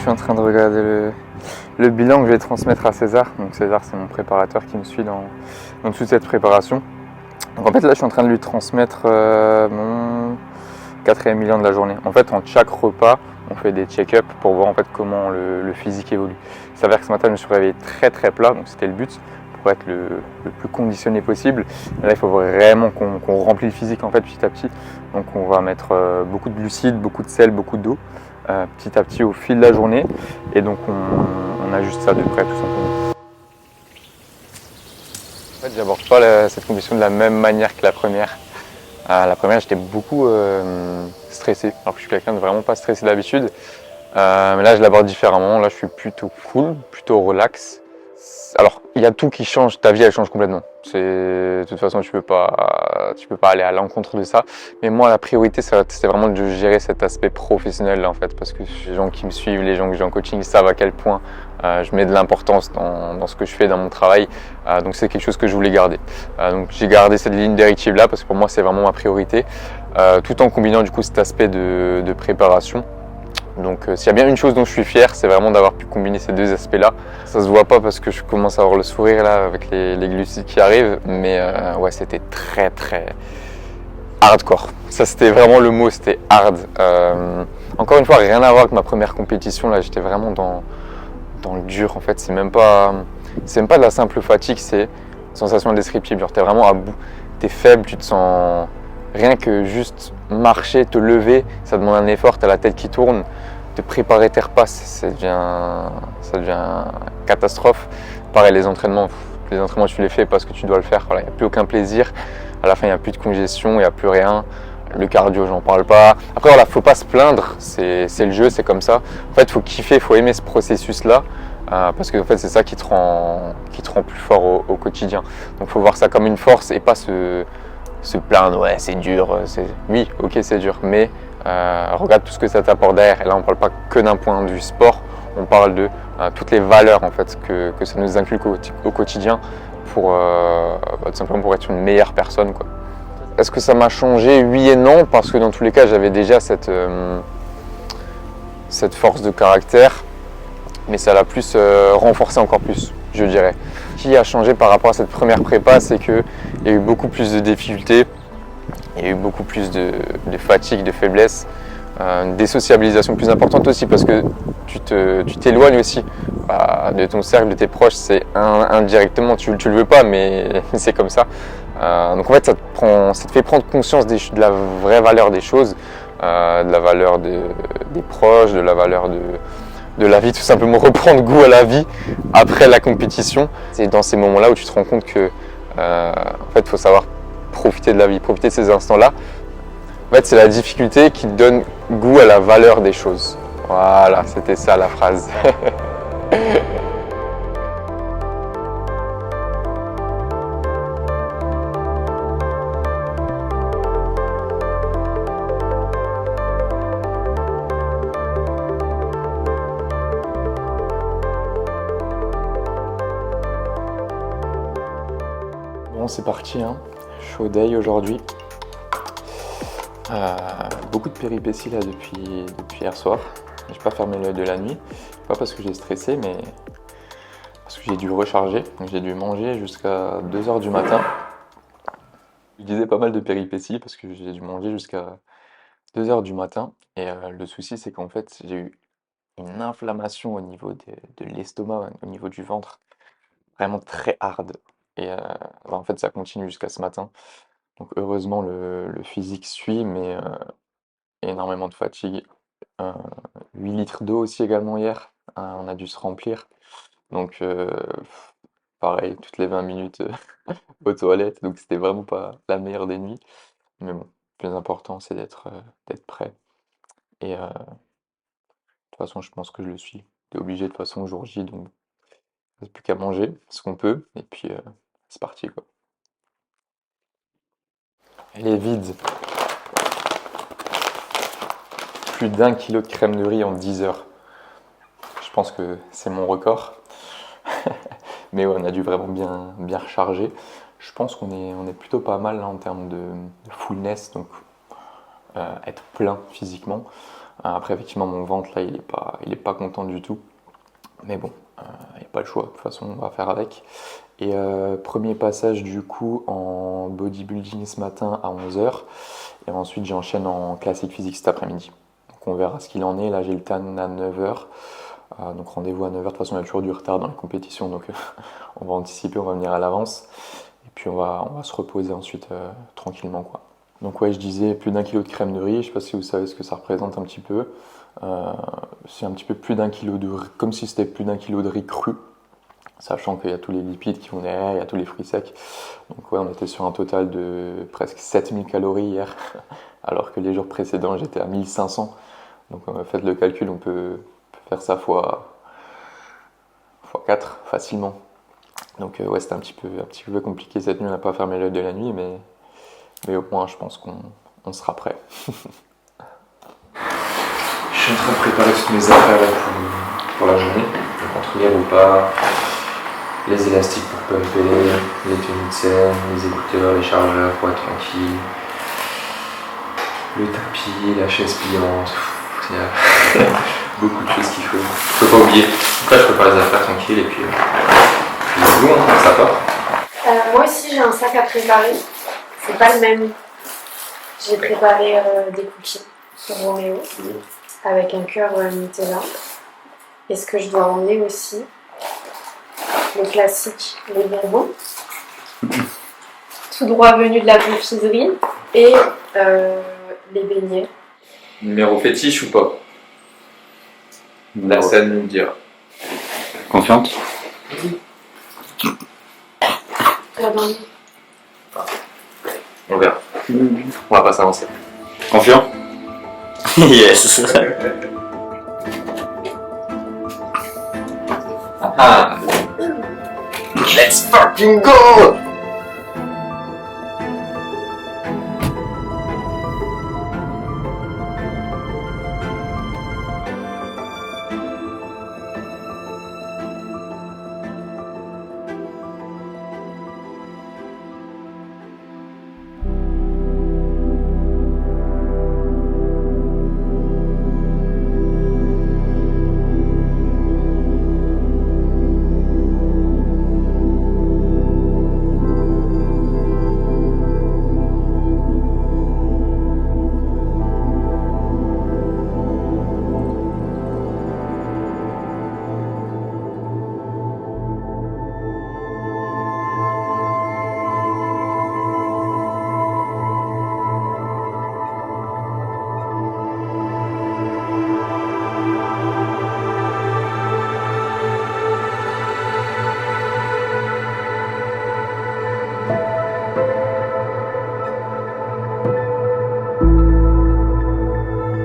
suis en train de regarder le bilan que je vais transmettre à César. Donc César, c'est mon préparateur qui me suit dans toute cette préparation. Donc en fait là, je suis en train de lui transmettre mon 4e bilan de la journée. En fait, entre chaque repas, on fait des check-up pour voir en fait comment le physique évolue. Il s'avère que ce matin, je me suis réveillé très très plat, donc c'était le but, pour être le plus conditionné possible. Et là, il faut vraiment qu'on remplit le physique en fait petit à petit. Donc on va mettre beaucoup de glucides, beaucoup de sel, beaucoup d'eau, petit à petit au fil de la journée. Et donc on ajuste ça de près tout simplement. En fait, j'aborde pas cette compétition de la même manière que la première. La première, j'étais beaucoup stressé, alors que je suis quelqu'un de vraiment pas stressé d'habitude. Mais là, je l'aborde différemment. Là, je suis plutôt cool, plutôt relax. Alors, il y a tout qui change. Ta vie, elle change complètement. De toute façon, tu peux pas aller à l'encontre de ça. Mais moi, la priorité, c'est vraiment de gérer cet aspect professionnel là, en fait, parce que les gens qui me suivent, les gens que j'ai en coaching savent à quel point je mets de l'importance dans ce que je fais, dans mon travail. Donc, c'est quelque chose que je voulais garder. Donc, j'ai gardé cette ligne directive là parce que pour moi, c'est vraiment ma priorité, tout en combinant du coup cet aspect de préparation. Donc s'il y a bien une chose dont je suis fier, c'est vraiment d'avoir pu combiner ces deux aspects-là. Ça se voit pas parce que je commence à avoir le sourire là avec les glucides qui arrivent, mais ouais, c'était très très hardcore. Ça c'était vraiment le mot, c'était hard. Encore une fois, rien à voir avec ma première compétition, là j'étais vraiment dans le dur en fait. C'est même pas de la simple fatigue, c'est une sensation indescriptible. Genre t'es vraiment à bout, t'es faible, tu te sens... Rien que juste marcher, te lever, ça demande un effort, tu as la tête qui tourne, te préparer tes repas, ça devient catastrophe. Pareil, les entraînements, tu les fais parce que tu dois le faire, il n'y a plus aucun plaisir, à la fin il n'y a plus de congestion, il n'y a plus rien. Le cardio, j'en parle pas. Après voilà, faut pas se plaindre, c'est le jeu, c'est comme ça. En fait, faut kiffer, faut aimer ce processus-là. Parce que en fait, c'est ça qui te rend plus fort au quotidien. Donc faut voir ça comme une force et pas se plaindre, ouais c'est dur, oui ok c'est dur, mais regarde tout ce que ça t'apporte derrière. Et là on parle pas que d'un point de vue sport, on parle de toutes les valeurs en fait que ça nous inculque au quotidien pour tout simplement pour être une meilleure personne quoi. Est-ce que ça m'a changé? Oui et non, parce que dans tous les cas j'avais déjà cette force de caractère, mais ça l'a plus renforcé encore plus, je dirais. Ce qui a changé par rapport à cette première prépa, c'est qu'il y a eu beaucoup plus de difficultés, il y a eu beaucoup plus de fatigue, de faiblesse, des sociabilisations plus importantes aussi, parce que tu t'éloignes aussi de ton cercle, de tes proches, c'est indirectement, tu le veux pas, mais c'est comme ça. Donc en fait, ça te fait prendre conscience de la vraie valeur des choses, de la valeur des proches, de la valeur de la vie, tout simplement reprendre goût à la vie après la compétition. C'est dans ces moments-là où tu te rends compte que en fait, il faut savoir profiter de la vie, profiter de ces instants-là. En fait, c'est la difficulté qui donne goût à la valeur des choses. Voilà, c'était ça la phrase. Bon, c'est parti, hein. Show day aujourd'hui. Beaucoup de péripéties là depuis hier soir. J'ai pas fermé l'œil de la nuit, pas parce que j'ai stressé, mais parce que j'ai dû recharger. J'ai dû manger jusqu'à 2h du matin. Je disais pas mal de péripéties parce que j'ai dû manger jusqu'à 2h du matin. Et le souci, c'est qu'en fait, j'ai eu une inflammation au niveau de l'estomac, au niveau du ventre, vraiment très hard. Et en fait, ça continue jusqu'à ce matin. Donc heureusement, le physique suit, mais énormément de fatigue. 8 litres d'eau aussi également hier, on a dû se remplir. Donc pareil, toutes les 20 minutes aux toilettes, donc c'était vraiment pas la meilleure des nuits. Mais bon, le plus important c'est d'être prêt. Et de toute façon, je pense que je le suis. T'es obligé de toute façon au jour J, donc il reste plus qu'à manger ce qu'on peut, et puis c'est parti quoi. Elle est vide. Plus d'1 kilo de crème de riz en 10 heures. Je pense que c'est mon record. Mais ouais, on a dû vraiment bien recharger. Je pense qu'on est plutôt pas mal là, en termes de fullness, donc être plein physiquement. Après, effectivement, mon ventre, là, il est pas content du tout. Mais bon, il n'y a pas le choix. De toute façon, on va faire avec. Et premier passage, du coup, en bodybuilding ce matin à 11h. Et ensuite, j'enchaîne en classique physique cet après-midi. Donc, on verra ce qu'il en est. Là, j'ai le TAN à 9h. Donc, rendez-vous à 9h. De toute façon, il y a toujours du retard dans les compétitions. Donc, on va anticiper, on va venir à l'avance. Et puis, on va se reposer ensuite tranquillement, quoi. Donc ouais, je disais plus d'1 kilo de crème de riz, je ne sais pas si vous savez ce que ça représente un petit peu. C'est un petit peu plus d'1 kilo de riz, comme si c'était plus d'1 kilo de riz cru, sachant qu'il y a tous les lipides qui vont derrière, il y a tous les fruits secs. Donc ouais, on était sur un total de presque 7000 calories hier, alors que les jours précédents j'étais à 1500. Donc faites le calcul, on peut faire ça fois 4 facilement. Donc ouais, c'était un petit peu compliqué cette nuit, on n'a pas fermé l'œil de la nuit, mais au moins je pense qu'on sera prêt. Je suis en train de préparer toutes mes affaires là, pour la journée, donc entre les repas, les élastiques pour pumper, les tenues de scène, les écouteurs, les chargeurs pour être tranquille, le tapis, la chaise pliante, il y a beaucoup de choses qu'il faut pas oublier. Donc là je prépare les affaires tranquille et puis c'est bon, ça part. Moi aussi j'ai un sac à préparer. C'est pas le même. J'ai préparé des cookies pour Roméo avec un cœur Nutella. Et ce que je dois emmener aussi, le classique, les bonbons, tout droit venu de la confiserie, et les beignets. Numéro fétiche ou pas? La scène nous le dira. Confiante? On verra. On va pas s'avancer. Confiant? Yes. Ah. Let's fucking go!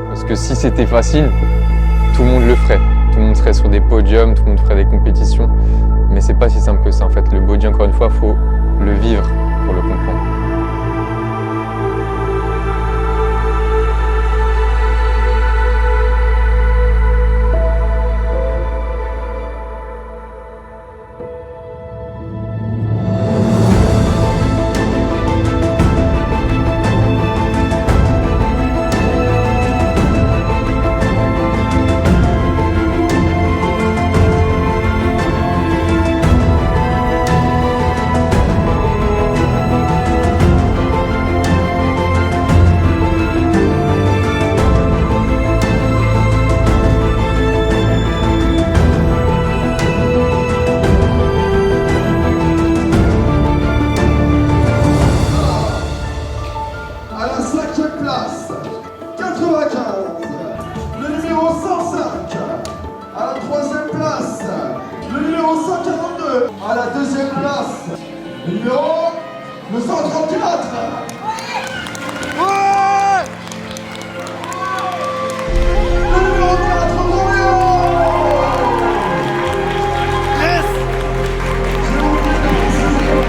Parce que si c'était facile, tout le monde le ferait. Tout le monde serait sur des podiums, tout le monde ferait des compétitions. Mais c'est pas si simple que ça en fait. Le body, encore une fois, faut le vivre pour le comprendre. À la deuxième place, le numéro 234. Ouais, le numéro 4, Roméo. Yes. J'ai oublié de préciser,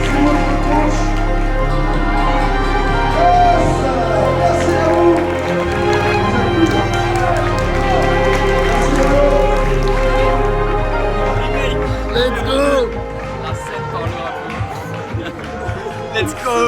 c'est votre coach. Yes. Merci à vous. Let's go! La scène parlera plus. Let's go!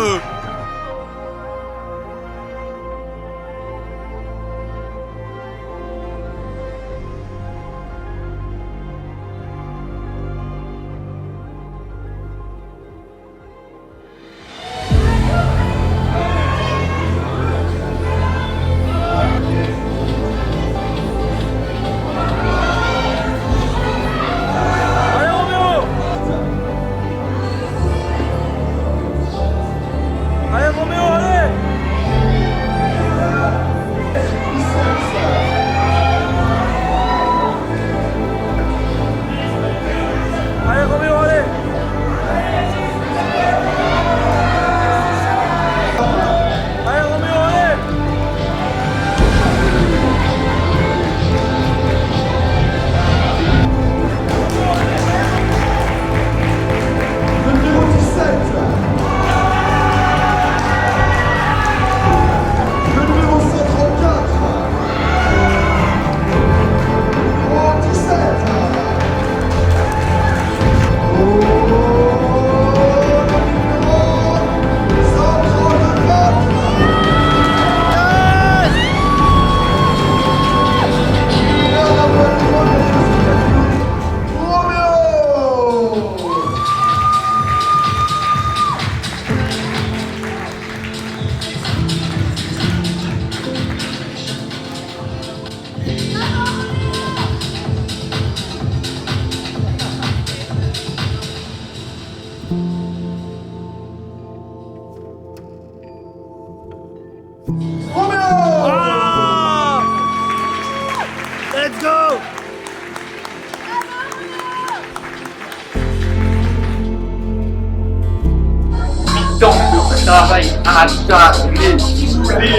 temps de travail acharné tous les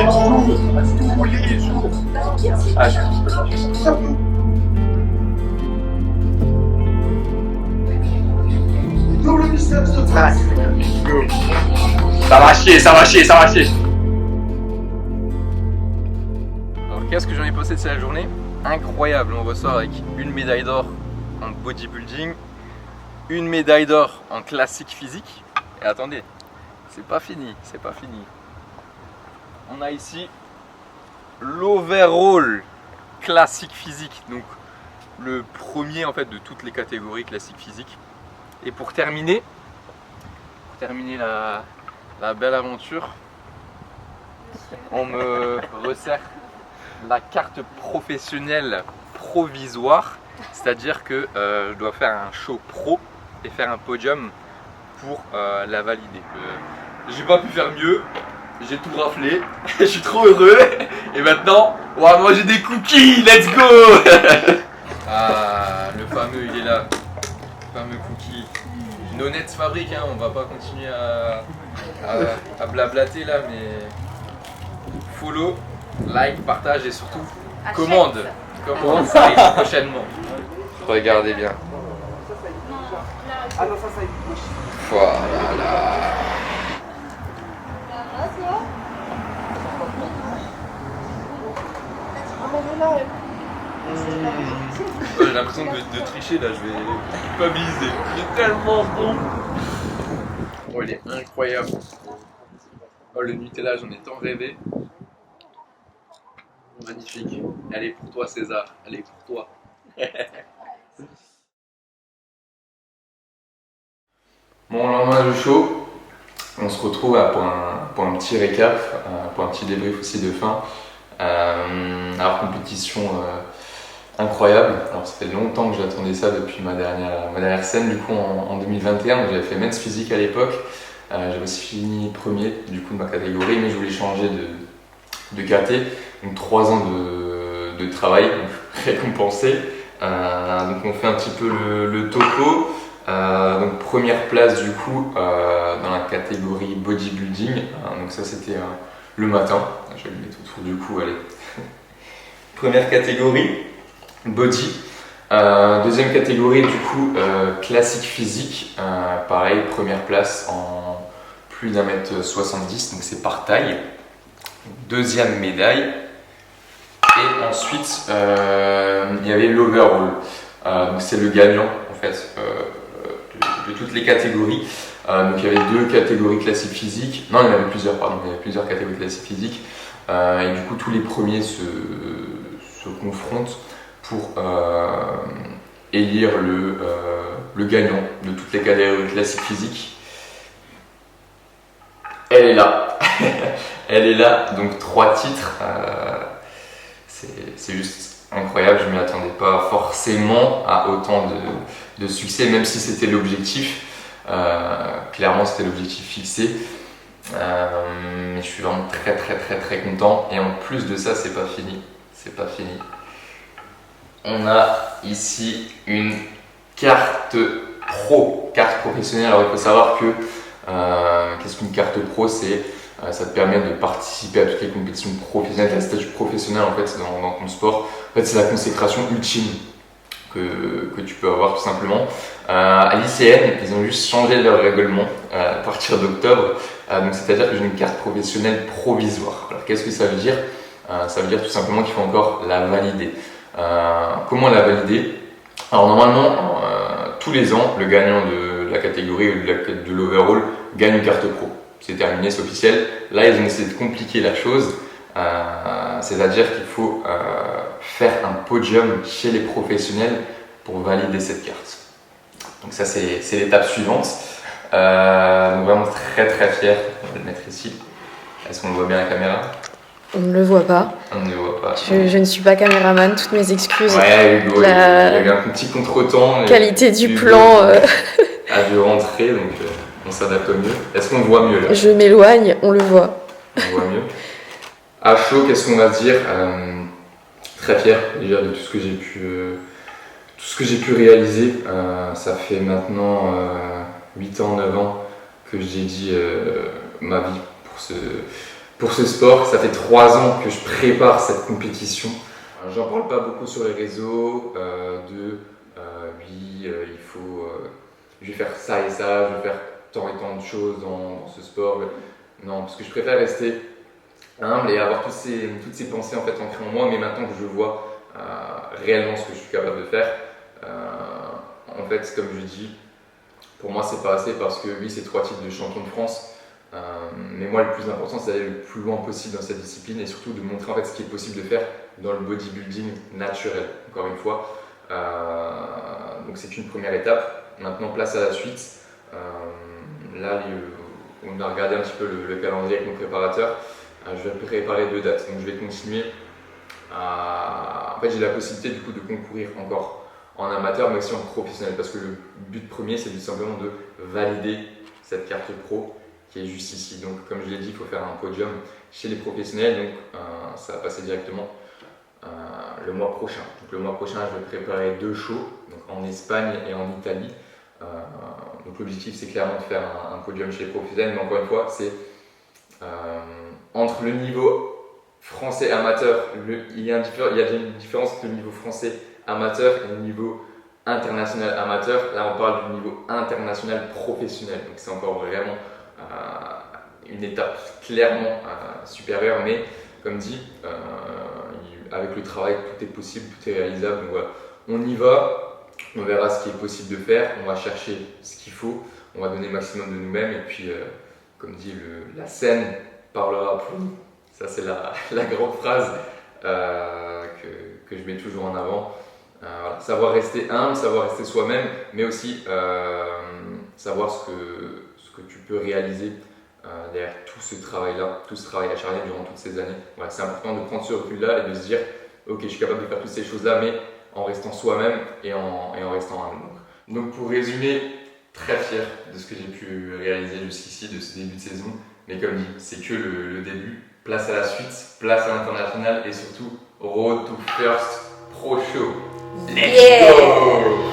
jours. Ah, je Tout le mystère se trace. Ça va chier, ça va chier, ça va chier. Alors qu'est-ce que j'en ai pensé de cette journée? Incroyable, on ressort avec une médaille d'or en bodybuilding, une médaille d'or en classique physique. Et attendez, c'est pas fini, c'est pas fini. On a ici l'overall classique physique, donc le premier en fait de toutes les catégories classique physique. Et pour terminer la belle aventure, on me resserre la carte professionnelle provisoire, c'est-à-dire que je dois faire un show pro et faire un podium pour la valider. J'ai pas pu faire mieux, j'ai tout raflé, je suis trop heureux et maintenant on va manger des cookies, let's go. Ah, le fameux il est là, le fameux cookie. No Nets fabrique, hein, on va pas continuer à blablater là, mais follow, like, partage et surtout commande. Commande, ça arrive prochainement. Regardez bien. Voilà. J'ai l'impression de tricher là, je vais culpabiliser. Il est tellement bon. Oh, il est incroyable. Oh, le Nutella, j'en ai tant rêvé. Magnifique. Elle est pour toi, César. Elle est pour toi. Bon, lendemain du show, on se retrouve pour un petit récap, pour un petit débrief aussi de fin. Alors, compétition incroyable. Alors, ça fait longtemps que j'attendais ça depuis ma dernière scène, du coup, en 2021. J'avais fait Men's Physique à l'époque. J'avais aussi fini premier du coup de ma catégorie, mais je voulais changer de caté. Donc 3 ans de travail donc, récompensé. Donc on fait un petit peu le topo. Donc première place du coup dans la catégorie bodybuilding. Donc ça c'était le matin. Je vais le mettre autour du cou, allez. Première catégorie, body. Deuxième catégorie du coup classique physique. Pareil, première place en plus d'1m70, donc c'est par taille. Deuxième médaille. Et ensuite, il y avait l'overall. Donc c'est le gagnant en fait de toutes les catégories. Donc il y avait 2 catégories classiques physiques. Non, il y en avait plusieurs, pardon. Il y avait plusieurs catégories classiques physiques. Et du coup, tous les premiers se confrontent pour élire le gagnant de toutes les catégories classiques physiques. Elle est là. Elle est là, donc 3 titres. C'est juste incroyable, je ne m'y attendais pas forcément à autant de succès, même si c'était l'objectif. Clairement, c'était l'objectif fixé. Mais je suis vraiment très content. Et en plus de ça, c'est pas fini. C'est pas fini. On a ici une carte pro, carte professionnelle. Alors il faut savoir que qu'est-ce qu'une carte pro, c'est ça te permet de participer à toutes les compétitions professionnelles, le statut professionnel en fait dans ton sport. En fait, c'est la consécration ultime que tu peux avoir tout simplement. À l'ICN, ils ont juste changé leur règlement à partir d'octobre. Donc c'est-à-dire que j'ai une carte professionnelle provisoire. Alors qu'est-ce que ça veut dire? Ça veut dire tout simplement qu'il faut encore la valider. Comment la valider? Alors normalement, tous les ans, le gagnant de la catégorie de l'overall gagne une carte pro. C'est terminé, c'est officiel. Là, ils ont essayé de compliquer la chose, c'est-à-dire qu'il faut faire un podium chez les professionnels pour valider cette carte. Donc ça, c'est l'étape suivante. Donc vraiment très fier. On va le mettre ici. Est-ce qu'on le voit bien à la caméra? On ne le voit pas. On ne le voit pas. Je ne suis pas caméraman, toutes mes excuses. Ouais, Hugo, il y a eu un petit contretemps. Qualité du plan. A dû rentrer, donc on s'adapte au mieux. Est-ce qu'on le voit mieux là? Je m'éloigne, on le voit. On voit mieux. À chaud, qu'est-ce qu'on va se dire? Très fier déjà de tout ce que j'ai pu réaliser. Ça fait maintenant 8 ans, 9 ans que j'ai dit ma vie pour ce sport. Ça fait 3 ans que je prépare cette compétition. J'en parle pas beaucoup sur les réseaux il faut, je vais faire ça et ça, je vais faire tant et tant de choses dans ce sport. Non, parce que je préfère rester humble et avoir toutes ces pensées en fait ancrées en moi, mais maintenant que je vois réellement ce que je suis capable de faire, en fait, comme je dis, pour moi c'est pas assez parce que oui, c'est 3 titres de champion de France, mais moi le plus important c'est d'aller le plus loin possible dans cette discipline et surtout de montrer en fait ce qui est possible de faire dans le bodybuilding naturel, encore une fois. Donc c'est une première étape. Maintenant, place à la suite. Là, on a regardé un petit peu le calendrier avec mon préparateur. Je vais préparer 2 dates. Donc je vais continuer En fait, j'ai la possibilité du coup de concourir encore en amateur, mais aussi en professionnel, parce que le but premier, c'est tout simplement de valider cette carte pro qui est juste ici. Donc, comme je l'ai dit, il faut faire un podium chez les professionnels. Donc, ça va passer directement le mois prochain. Donc, le mois prochain, je vais préparer 2 shows, donc en Espagne et en Italie. Donc, l'objectif, c'est clairement de faire un podium chez les professionnels, mais encore une fois, c'est entre le niveau français amateur, il y a une différence entre le niveau français amateur et le niveau international amateur. Là, on parle du niveau international professionnel, donc c'est encore vraiment une étape clairement supérieure, mais comme dit, avec le travail, tout est possible, tout est réalisable. Donc voilà, on y va, on verra ce qui est possible de faire, on va chercher ce qu'il faut, on va donner le maximum de nous-mêmes, et puis, comme dit, la scène parlera pour nous. Ça, c'est la grande phrase que je mets toujours en avant. Voilà. Savoir rester humble, savoir rester soi-même, mais aussi savoir ce que tu peux réaliser derrière tout ce travail-là, tout ce travail acharné durant toutes ces années. Voilà, c'est important de prendre ce recul-là et de se dire ok, je suis capable de faire toutes ces choses-là, mais en restant soi-même et en restant humble. Donc pour résumer, très fier de ce que j'ai pu réaliser jusqu'ici, de ce début de saison. Mais comme dit, c'est que le début. Place à la suite, place à l'international et surtout, road to first pro show. Let's go!